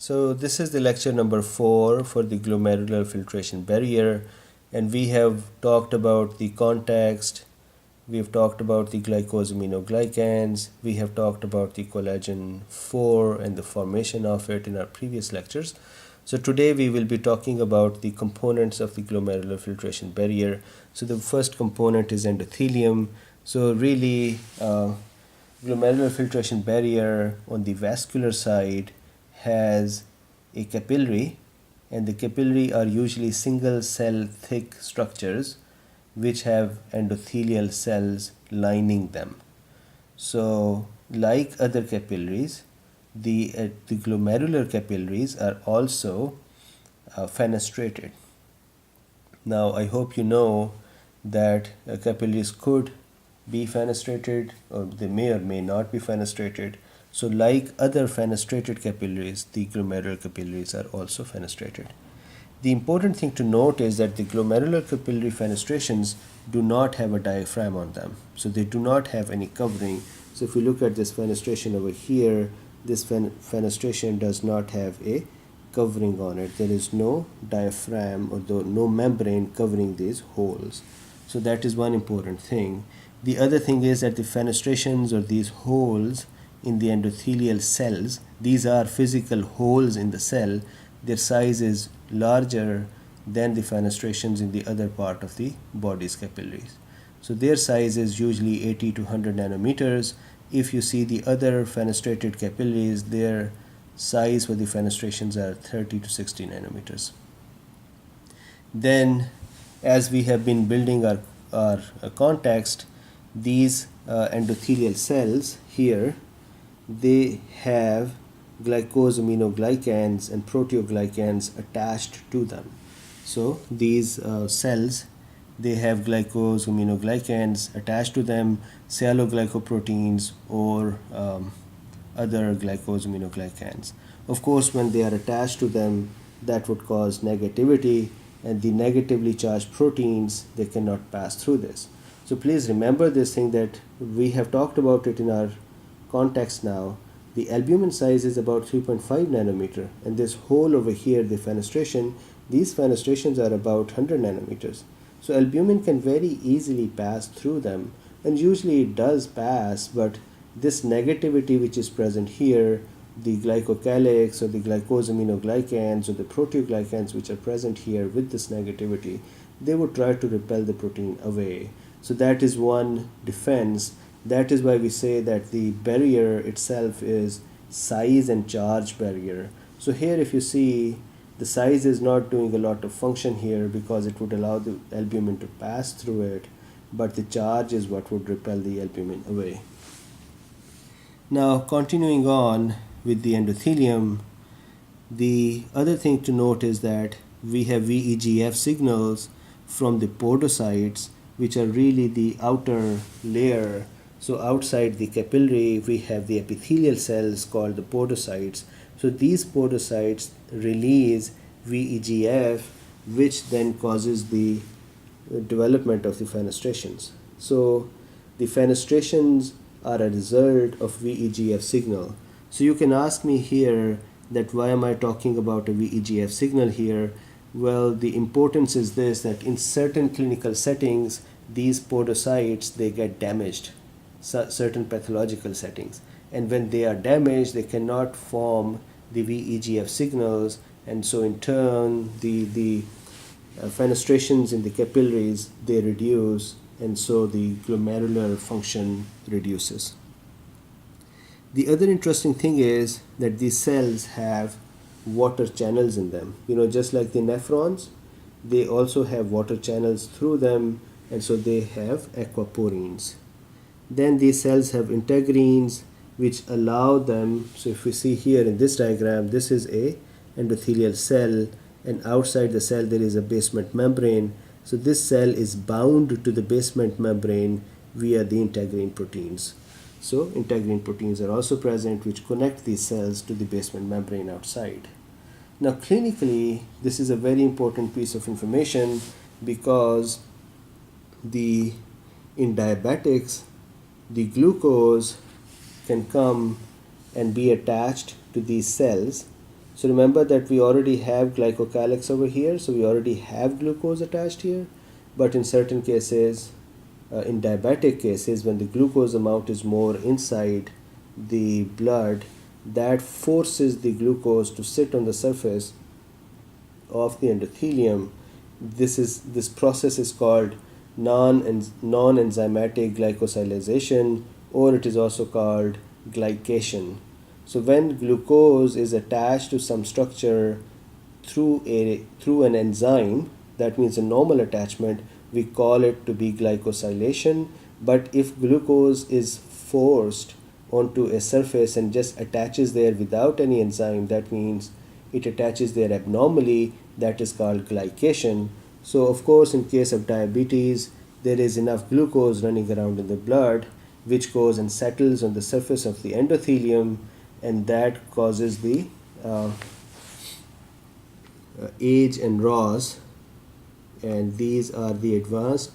So this is the lecture number 4 for the glomerular filtration barrier, and we have talked about the context, we have talked about the glycosaminoglycans, we have talked about the collagen 4 and the formation of it in our previous lectures. So today we will be talking about the components of the glomerular filtration barrier. So the first component is endothelium. So really glomerular filtration barrier on the vascular side has a capillary, and the capillary are usually single cell thick structures which have endothelial cells lining them. So like other capillaries, the glomerular capillaries are also fenestrated. Now I hope you know that capillaries could be fenestrated, or they may or may not be fenestrated. So like other fenestrated capillaries, the glomerular capillaries are also fenestrated. The important thing to note is that the glomerular capillary fenestrations do not have a diaphragm on them. So they do not have any covering. So if you look at this fenestration over here, this fenestration does not have a covering on it. There is no diaphragm or no membrane covering these holes. So that is one important thing. The other thing is that the fenestrations, or these holes in the endothelial cells, these are physical holes in the cell. Their size is larger than the fenestrations in the other part of the body's capillaries. So their size is usually 80 to 100 nanometers. If you see the other fenestrated capillaries, their size for the fenestrations are 30 to 60 nanometers. Then, as we have been building our context, these endothelial cells here, they have glycosaminoglycans and proteoglycans attached to them. So these cells, they have glycosaminoglycans attached to them, sialoglycoproteins or other glycosaminoglycans. Of course, when they are attached to them, that would cause negativity, and the negatively charged proteins, they cannot pass through this. So please remember this thing, that we have talked about it in our context now. The albumin size is about 3.5 nanometer, and this hole over here, the fenestration, these fenestrations are about 100 nanometers. So albumin can very easily pass through them, and usually it does pass, but this negativity which is present here, the glycocalyx or the glycosaminoglycans or the proteoglycans which are present here with this negativity, they would try to repel the protein away. So that is one defense. That is why we say that the barrier itself is size and charge barrier. So here if you see, the size is not doing a lot of function here because it would allow the albumin to pass through it, but the charge is what would repel the albumin away. Now continuing on with the endothelium, the other thing to note is that we have VEGF signals from the podocytes, which are really the outer layer. So outside the capillary, we have the epithelial cells called the podocytes. So these podocytes release VEGF, which then causes the development of the fenestrations. So the fenestrations are a result of VEGF signal. So you can ask me here that why am I talking about a VEGF signal here? Well, the importance is this, that in certain clinical settings, these podocytes, they get damaged, certain pathological settings. And when they are damaged, they cannot form the VEGF signals, and so in turn, the fenestrations in the capillaries, they reduce, and so the glomerular function reduces. The other interesting thing is that these cells have water channels in them. Just like the nephrons, they also have water channels through them, and so they have aquaporins. Then these cells have integrins, which allow them, so if we see here in this diagram, this is a endothelial cell, and outside the cell there is a basement membrane. So this cell is bound to the basement membrane via the integrin proteins. So integrin proteins are also present, which connect these cells to the basement membrane outside. Now clinically, this is a very important piece of information, because in diabetics, the glucose can come and be attached to these cells, So remember that we already have glycocalyx over here, so we already have glucose attached here. But in certain cases, in diabetic cases, when the glucose amount is more inside the blood, that forces the glucose to sit on the surface of the endothelium. This process is called non-enzymatic glycosylation, or it is also called glycation. So when glucose is attached to some structure through an enzyme, that means a normal attachment, we call it to be glycosylation. But if glucose is forced onto a surface and just attaches there without any enzyme, that means it attaches there abnormally, that is called glycation. So of course, in case of diabetes, there is enough glucose running around in the blood which goes and settles on the surface of the endothelium, and that causes the age and ROS, and these are the advanced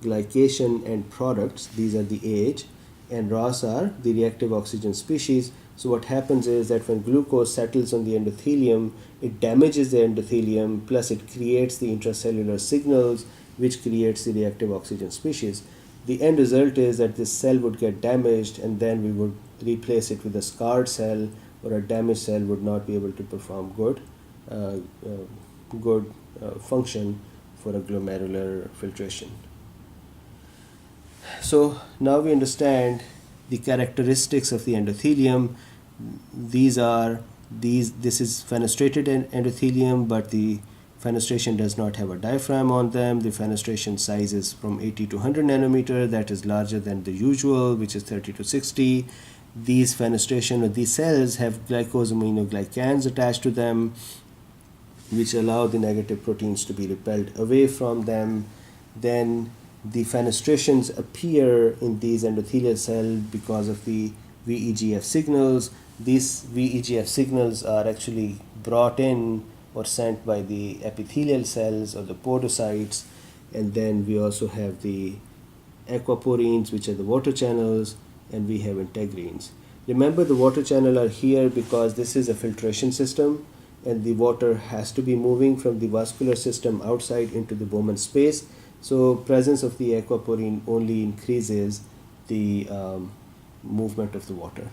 glycation end products. These are the age, and ROS are the reactive oxygen species. So what happens is that when glucose settles on the endothelium, it damages the endothelium, plus it creates the intracellular signals which creates the reactive oxygen species. The end result is that this cell would get damaged, and then we would replace it with a scarred cell, or a damaged cell would not be able to perform good function for a glomerular filtration. So now we understand the characteristics of the endothelium. This is fenestrated endothelium, but the fenestration does not have a diaphragm on them. The fenestration size is from 80 to 100 nanometer, that is larger than the usual, which is 30 to 60. These fenestration or these cells have glycosaminoglycans attached to them, which allow the negative proteins to be repelled away from them. Then the fenestrations appear in these endothelial cells because of the VEGF signals. These VEGF signals are actually brought in or sent by the epithelial cells or the podocytes. And then we also have the aquaporins, which are the water channels, and we have integrins. Remember, the water channel are here because this is a filtration system, and the water has to be moving from the vascular system outside into the Bowman space. So presence of the aquaporin only increases the movement of the water.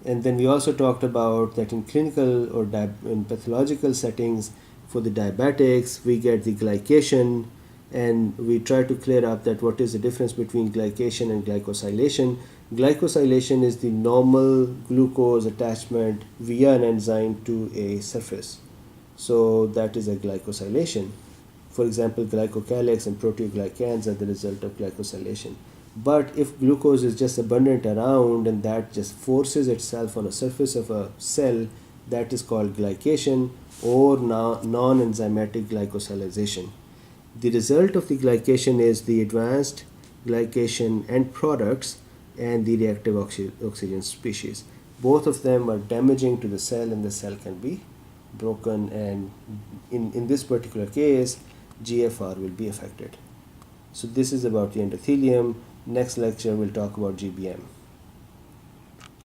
And then we also talked about that in clinical or in pathological settings for the diabetics, we get the glycation, and we try to clear up that what is the difference between glycation and glycosylation. Glycosylation is the normal glucose attachment via an enzyme to a surface. So that is a glycosylation. For example, glycocalyx and proteoglycans are the result of glycosylation. But if glucose is just abundant around and that just forces itself on the surface of a cell, that is called glycation or non-enzymatic glycosylation. The result of the glycation is the advanced glycation end products and the reactive oxygen species. Both of them are damaging to the cell, and the cell can be broken, and in this particular case, GFR will be affected. So this is about the endothelium. Next lecture we'll talk about GBM.